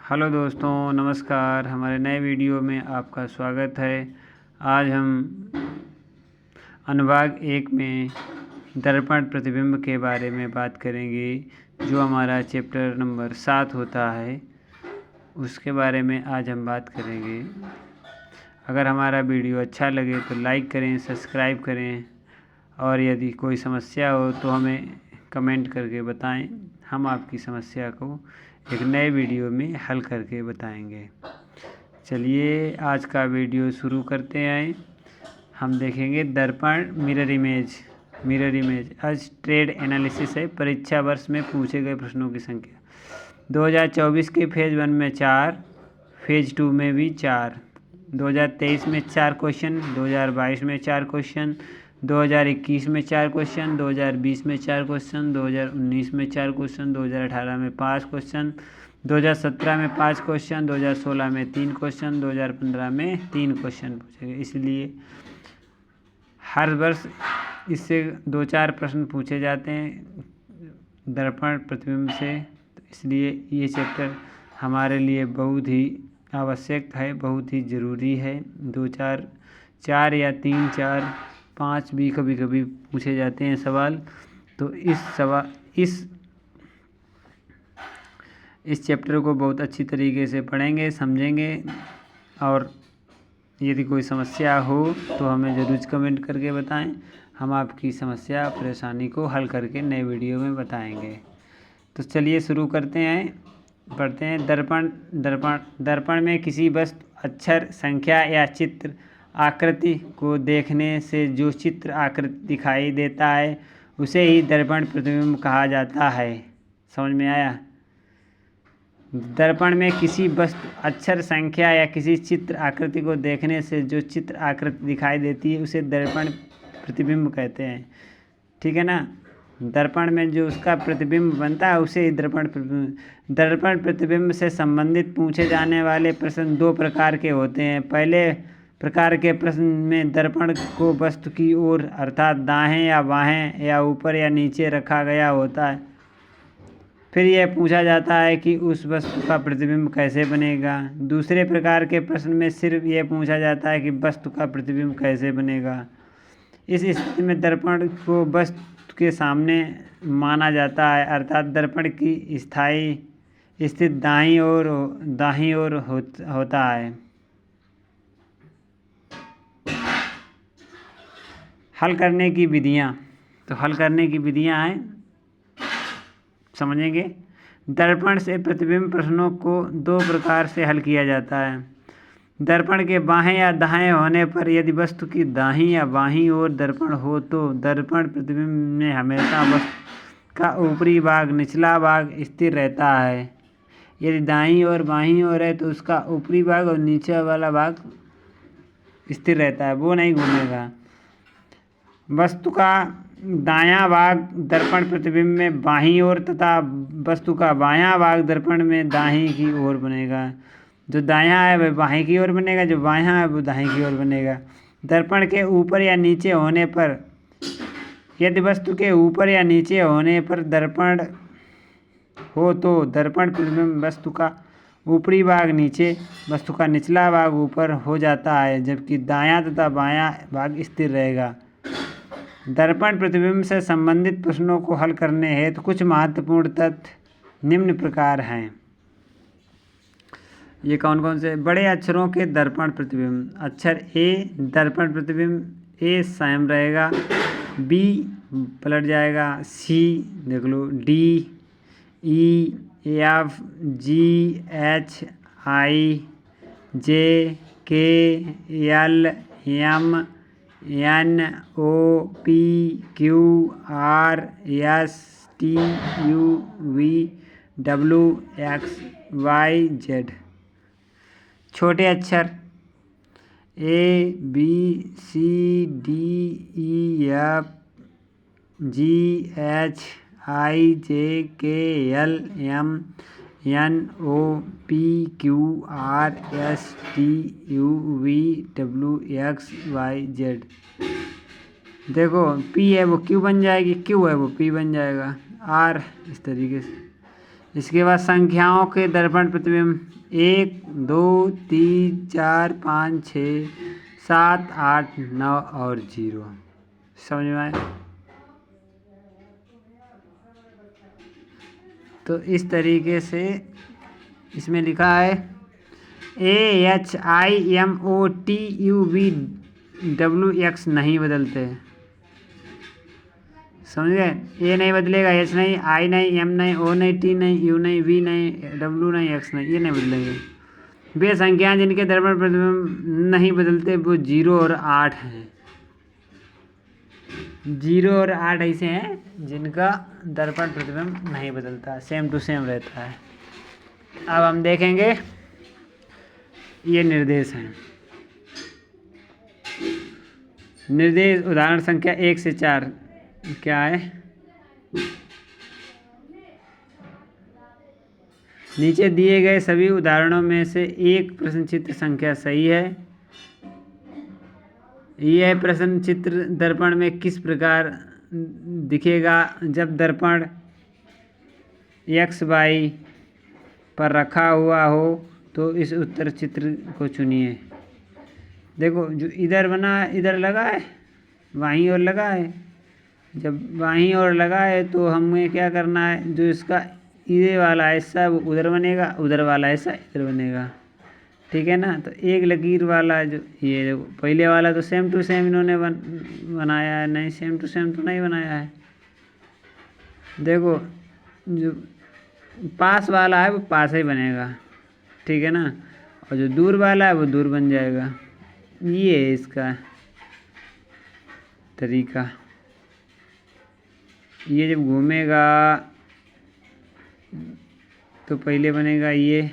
Hello दोस्तों, नमस्कार। हमारे नए वीडियो में आपका स्वागत है। आज हम अनुभाग 1 में दर्पण प्रतिबिंब के बारे में बात करेंगे, जो हमारा चैप्टर नंबर 7 होता है। उसके बारे में आज हम बात करेंगे। अगर हमारा वीडियो अच्छा लगे तो लाइक करें, सब्सक्राइब करें, और यदि कोई समस्या हो तो हमें कमेंट करके बताएं। हम आपकी समस्या को एक नए वीडियो में हल करके बताएंगे। चलिए आज का वीडियो शुरू करते हैं। हम देखेंगे दर्पण मिरर इमेज आज ट्रेड एनालिसिस है। परीक्षा वर्ष में पूछे गए प्रश्नों की संख्या 2024 के फेज 1 में 4, फेज 2 में भी 4, 2023 में 4 क्वेश्चन, 2022 में 4 क्वेश्चन, 2021 में 4 क्वेश्चन, 2020 में 4 क्वेश्चन, 2019 में 4 क्वेश्चन, 2018 में 5 क्वेश्चन, 2017 में 5 क्वेश्चन, 2016 में 3 क्वेश्चन, 2015 में 3 क्वेश्चन पूछे गए। इसलिए हर वर्ष इससे 2-4 प्रश्न पूछे जाते हैं दर्पण प्रतिबिंब से। तो इसलिए ये चैप्टर हमारे लिए बहुत ही आवश्यक है, बहुत ही ज़रूरी है। 4 या 3, 4, 5 भी कभी कभी पूछे जाते हैं सवाल। तो इस चैप्टर को बहुत अच्छी तरीके से पढ़ेंगे, समझेंगे, और यदि कोई समस्या हो तो हमें ज़रूर कमेंट करके बताएं। हम आपकी समस्या परेशानी को हल करके नए वीडियो में बताएंगे। तो चलिए शुरू करते हैं, पढ़ते हैं। दर्पण में किसी वस्तु, अक्षर, संख्या या चित्र आकृति को देखने से जो चित्र आकृति दिखाई देता है उसे ही दर्पण प्रतिबिंब कहा जाता है। समझ में आया? दर्पण में किसी वस्तु, अक्षर, संख्या या किसी चित्र आकृति को देखने से जो चित्र आकृति दिखाई देती है उसे दर्पण प्रतिबिंब कहते हैं। ठीक है ना? दर्पण में जो उसका प्रतिबिंब बनता है उसे ही दर्पण प्रतिबिंब से संबंधित पूछे जाने वाले प्रश्न 2 प्रकार के होते हैं। पहले प्रकार के प्रश्न में दर्पण को वस्तु की ओर अर्थात दाएं या बाएं या ऊपर या नीचे रखा गया होता है। फिर यह पूछा जाता है कि उस वस्तु का प्रतिबिंब कैसे बनेगा। दूसरे प्रकार के प्रश्न में सिर्फ यह पूछा जाता है कि वस्तु का प्रतिबिंब कैसे बनेगा। इस स्थिति में दर्पण को वस्तु के सामने माना जाता है, अर्थात दर्पण की स्थायी स्थिति दाईं ओर होता है। हल करने की विधियाँ, तो हल करने की विधियाँ हैं, समझेंगे। दर्पण से प्रतिबिंब प्रश्नों को 2 प्रकार से हल किया जाता है। दर्पण के बाएं या दाएं होने पर यदि वस्तु की दाहिनी या बाईं ओर दर्पण हो तो दर्पण प्रतिबिंब में हमेशा वस्तु का ऊपरी भाग, निचला भाग स्थिर रहता है। यदि दाईं और बाईं ओर है तो उसका ऊपरी भाग और नीचे वाला भाग स्थिर रहता है, वो नहीं घूमेगा। वस्तु का दायां भाग दर्पण प्रतिबिंब में बाईं ओर तथा वस्तु का बायां भाग दर्पण में दाहिनी की ओर बनेगा। जो दायां है वह बाएं की ओर बनेगा, जो बायां है वो दाहिनी की ओर बनेगा। दर्पण के ऊपर या नीचे होने पर, यदि वस्तु के ऊपर या नीचे होने पर दर्पण हो तो दर्पण प्रतिबिंब वस्तु का ऊपरी भाग नीचे, वस्तु का निचला भाग ऊपर हो जाता है, जबकि दायां तथा बायां भाग स्थिर रहेगा। दर्पण प्रतिबिंब से संबंधित प्रश्नों को हल करने हेतु कुछ महत्वपूर्ण तथ्य निम्न प्रकार हैं। ये कौन कौन से? बड़े अक्षरों के दर्पण प्रतिबिंब। अक्षर ए दर्पण प्रतिबिंब ए स्वयं रहेगा, बी पलट जाएगा, सी देख लो, डी, ई, एफ, जी, एच, आई, जे, के, L, M, N, O, P, Q, are, S, T, you, we, W, x, Y, Z. छोटे अक्षर a, b, c, d, E, F, ji, H, आई, जे, के, L, M, N, O, P, Q, are, S, T, you, we, W, x, Y, z. देखो, P है वो Q बन जाएगी, Q है वो पी बन जाएगा, आर इस तरीके से। इसके बाद संख्याओं के दर्पण प्रतिबिंब 1 2 3 4 5 6 7 8 9 और 0। समझ में आया? तो इस तरीके से इसमें लिखा है AHIMOTUVWX नहीं बदलते। समझ गए? ए नहीं बदलेगा, एच नहीं, आई नहीं, एम नहीं, ओ नहीं, टी नहीं, यू नहीं, वी नहीं, डब्ल्यू नहीं, एक्स नहीं, ये नहीं बदलेंगे। वे संख्याएं जिनके दर्पण प्रतिबिंब नहीं बदलते वो 0 और 8 हैं। 0 और 8 ऐसे हैं जिनका दर्पण प्रतिबिंब नहीं बदलता, सेम टू सेम रहता है। अब हम देखेंगे ये निर्देश हैं। निर्देश उदाहरण संख्या 1 से 4 क्या है? नीचे दिए गए सभी उदाहरणों में से एक प्रश्न चित्र संख्या सही है। यह प्रश्न चित्र दर्पण में किस प्रकार दिखेगा जब दर्पण XY पर रखा हुआ हो? तो इस उत्तर चित्र को चुनिए। देखो जो इधर बना है, इधर लगा है, वहीं और लगा है। जब वहीं और लगा है तो हमें क्या करना है, जो इसका इधर वाला हिस्सा वो उधर बनेगा, उधर वाला हिस्सा इधर बनेगा। ठीक है ना? तो एक लकीर वाला जो ये देखो पहले वाला तो सेम टू सेम इन्होंने बनाया है, नहीं सेम टू सेम तो नहीं बनाया है। देखो जो पास वाला है वो पास ही बनेगा, ठीक है ना? और जो दूर वाला है वो दूर बन जाएगा। ये है इसका तरीका। ये जब घूमेगा तो पहले बनेगा ये,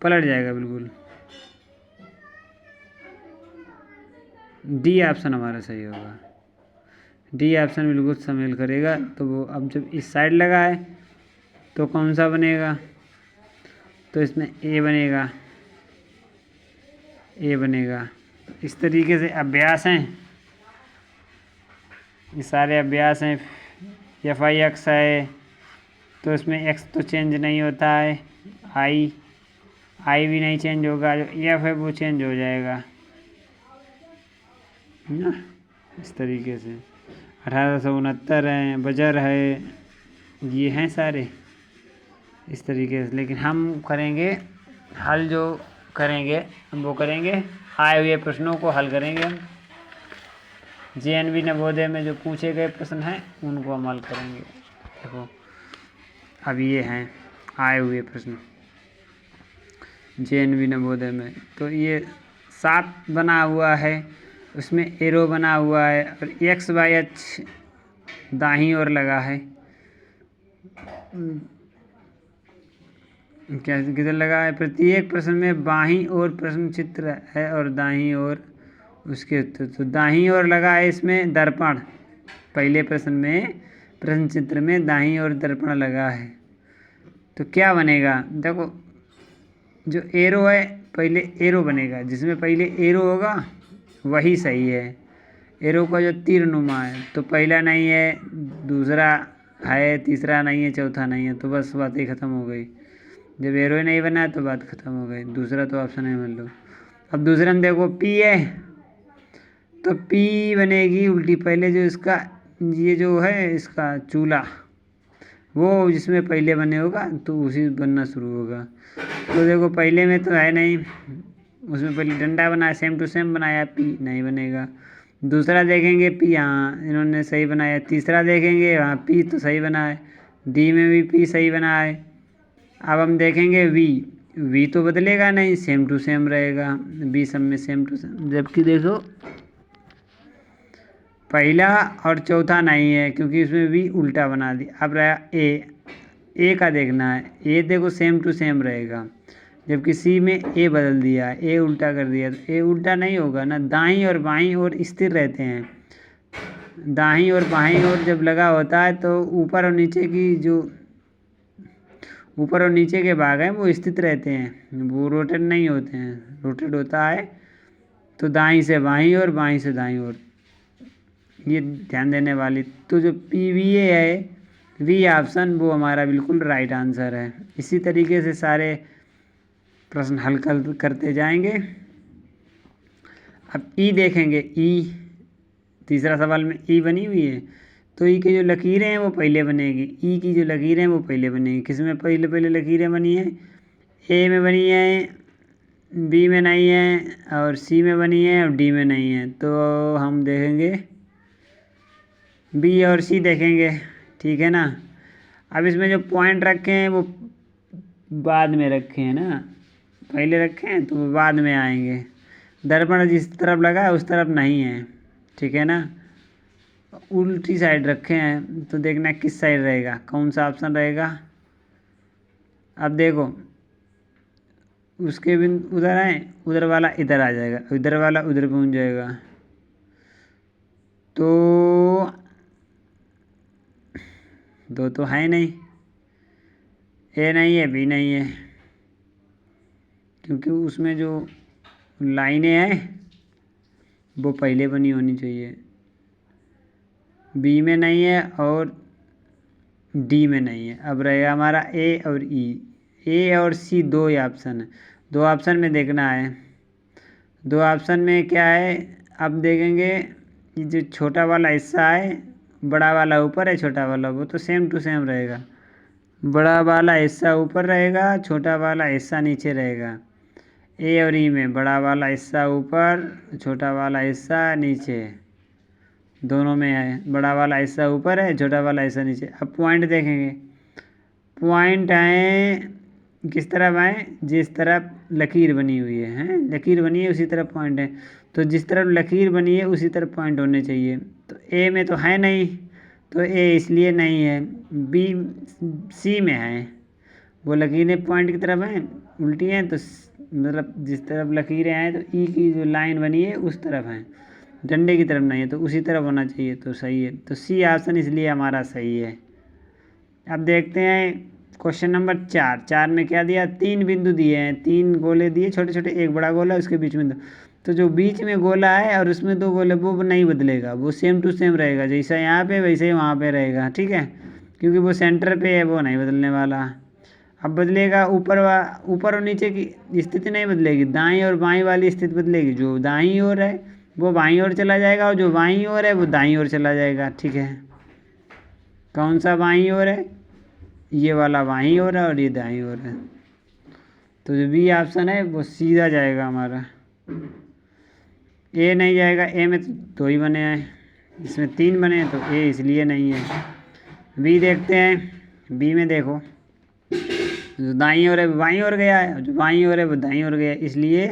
पलट जाएगा बिल्कुल। डी ऑप्शन हमारा सही होगा। डी ऑप्शन बिल्कुल सम्मिल करेगा। तो वो अब जब इस साइड लगा है तो कौन सा बनेगा? तो इसमें ए बनेगा, ए बनेगा। इस तरीके से अभ्यास हैं, ये सारे अभ्यास हैं। FIX है तो इसमें X तो चेंज नहीं होता है, आई भी नहीं चेंज होगा, जो F है वो चेंज हो जाएगा ना। इस तरीके से 1869 हैं, बजर है, ये हैं सारे इस तरीके से। लेकिन हम करेंगे हल, जो करेंगे हम वो करेंगे आए हुए प्रश्नों को हल करेंगे हम। JNV नवोदय में जो पूछे गए प्रश्न हैं उनको हम हल करेंगे। देखो अब ये हैं आए हुए प्रश्न JNV नवोदय में। तो ये 7 बना हुआ है, उसमें एरो बना हुआ है और XYH दाहिनी ओर लगा है। क्या किधर लगा है? प्रत्येक प्रश्न में बाईं ओर प्रश्न चित्र है और दाहिनी ओर उसके उत्तर। तो दाहिनी ओर लगा है इसमें दर्पण, पहले प्रश्न में प्रश्न चित्र में दाहिनी ओर दर्पण लगा है। तो क्या बनेगा? देखो जो एरो है पहले एरो बनेगा, जिसमें पहले एरो होगा वही सही है। एरो का जो तीर नुमा है तो पहला नहीं है, दूसरा है, तीसरा नहीं है, चौथा नहीं है, तो बस बात ही ख़त्म हो गई। जब एरो ही नहीं बना तो बात ख़त्म हो गई, दूसरा तो ऑप्शन है मान लो। अब दूसरे में देखो P है तो P बनेगी उल्टी। पहले जो इसका ये जो है इसका चूल्हा वो जिसमें पहले बने होगा तो उसी बनना शुरू होगा। तो देखो पहले में तो है नहीं, उसमें पहले डंडा बनाया, सेम टू सेम बनाया, P नहीं बनेगा। दूसरा देखेंगे P, हाँ इन्होंने सही बनाया। तीसरा देखेंगे, हाँ P तो सही बना है, D में भी P सही बना है। अब हम देखेंगे V तो बदलेगा नहीं, सेम टू सेम रहेगा, B सब में सेम टू सेम। जबकि देखो पहला और चौथा नहीं है क्योंकि इसमें V उल्टा बना दिया। अब रहा A का देखना है, A देखो सेम टू सेम रहेगा, जबकि C में A बदल दिया, A उल्टा कर दिया, तो A उल्टा नहीं होगा ना। दाईं और बाईं ओर स्थिर रहते हैं। दाईं और बाईं ओर जब लगा होता है तो ऊपर और नीचे की जो ऊपर और नीचे के भाग हैं वो स्थित रहते हैं, वो रोटेट नहीं होते हैं। रोटेट होता है तो दाईं से बाईं ओर, बाईं से दाईं ओर, ये ध्यान देने वाली। तो जो PVA है, वी ऑप्शन, वो हमारा बिल्कुल राइट आंसर है। इसी तरीके से सारे प्रश्न हल करते जाएंगे। अब ई देखेंगे। ई तीसरा सवाल में ई बनी हुई है, तो ई की जो लकीरें हैं वो पहले बनेगी। ई की जो लकीरें हैं वो पहले बनेगी। किस में पहले पहले लकीरें बनी हैं? ए में बनी है, बी में नहीं है, और सी में बनी है, और डी में नहीं है। तो हम देखेंगे बी और सी देखेंगे, ठीक है ना। अब इसमें जो पॉइंट रखे हैं वो बाद में रखे हैं ना, पहले रखे हैं तो वो बाद में आएंगे। दर्पण जिस तरफ लगा है उस तरफ नहीं है, ठीक है ना। उल्टी साइड रखे हैं, तो देखना किस साइड रहेगा, कौन सा ऑप्शन रहेगा। अब देखो, उसके भी उधर आए, उधर वाला इधर आ जाएगा, इधर वाला उधर पहुंच जाएगा। तो दो तो है नहीं, ए नहीं है, बी नहीं है, क्योंकि उसमें जो लाइनें हैं वो पहले बनी होनी चाहिए। बी में नहीं है और डी में नहीं है। अब रहेगा हमारा ए और ई। ए और सी दो ही ऑप्शन है, दो ऑप्शन में देखना है। दो ऑप्शन में क्या है, अब देखेंगे। ये जो छोटा वाला हिस्सा है, बड़ा वाला ऊपर है, छोटा वाला, वो तो सेम टू सेम रहेगा। बड़ा वाला हिस्सा ऊपर रहेगा, छोटा वाला हिस्सा नीचे रहेगा। ए और ई में बड़ा वाला हिस्सा ऊपर, छोटा वाला हिस्सा नीचे, दोनों में है। बड़ा वाला हिस्सा ऊपर है, छोटा वाला हिस्सा नीचे। अब पॉइंट देखेंगे। पॉइंट आए किस तरफ आए, जिस तरफ लकीर बनी हुई है, हैं लकीर बनी है उसी तरफ पॉइंट है। तो जिस तरफ लकीर बनी है उसी तरफ पॉइंट होने चाहिए। तो ए में तो है नहीं, तो ए इसलिए नहीं है। बी सी में है, वो लकीरें पॉइंट की तरफ हैं, उल्टी हैं, तो मतलब जिस तरफ लकीरें हैं तो ई की जो लाइन बनी है उस तरफ है, डंडे की तरफ नहीं है, तो उसी तरफ होना चाहिए, तो सही है। तो सी ऑप्शन इसलिए हमारा सही है। अब देखते हैं क्वेश्चन नंबर 4। 4 में क्या दिया, 3 बिंदु दिए हैं, 3 गोले दिए छोटे छोटे, एक बड़ा गोला, उसके बीच में दो। तो जो बीच में गोला है और उसमें 2 गोले, वो नहीं बदलेगा, वो सेम टू सेम रहेगा, जैसा यहाँ पे वैसे ही वहाँ पे रहेगा, ठीक है, क्योंकि वो सेंटर पे है, वो नहीं बदलने वाला। अब बदलेगा ऊपर और नीचे की स्थिति नहीं बदलेगी, दाईं और बाईं वाली स्थिति बदलेगी। जो दाईं ओर है वो बाईं ओर चला जाएगा, और जो बाईं ओर है वो दाईं ओर चला जाएगा, ठीक है। कौन सा बाईं ओर है, ये वाला बाईं ओर है और ये दाईं ओर है। तो जो बी ऑप्शन है वो सीधा जाएगा हमारा। ए नहीं जाएगा, ए में तो 2 ही बने हैं, इसमें 3 बने हैं, तो ए इसलिए नहीं है। बी देखते हैं। बी में देखो, जो दाईं ओर है वो बाईं ओर गया है, जो बाईं ओर है वो दाईं ओर गया है, इसलिए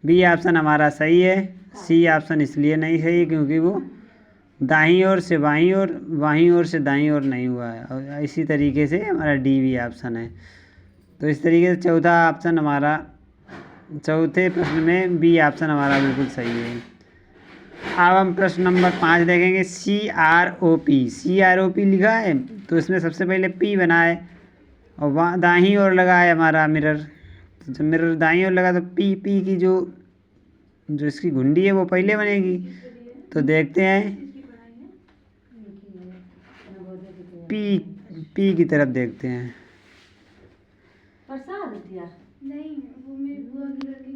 बी ऑप्शन हमारा सही है। सी ऑप्शन इसलिए नहीं सही है क्योंकि वो दाईं ओर से बाईं ओर, बाईं ओर से दाईं ओर नहीं हुआ है। और इसी तरीके से हमारा डी भी ऑप्शन है। तो इस तरीके से चौथा ऑप्शन हमारा, चौथे प्रश्न में बी ऑप्शन हमारा बिल्कुल सही है। अब हम प्रश्न नंबर 5 देखेंगे। CROP, CROP लिखा है, तो इसमें सबसे पहले P बना है और वहाँ दाईं ओर लगा है हमारा मिरर। तो जब मिरर दाईं ओर लगा तो पी की जो इसकी घुंडी है वो पहले बनेगी। तो देखते हैं, पी की तरफ देखते हैं। नहीं, वो मेरी बुआ की लड़की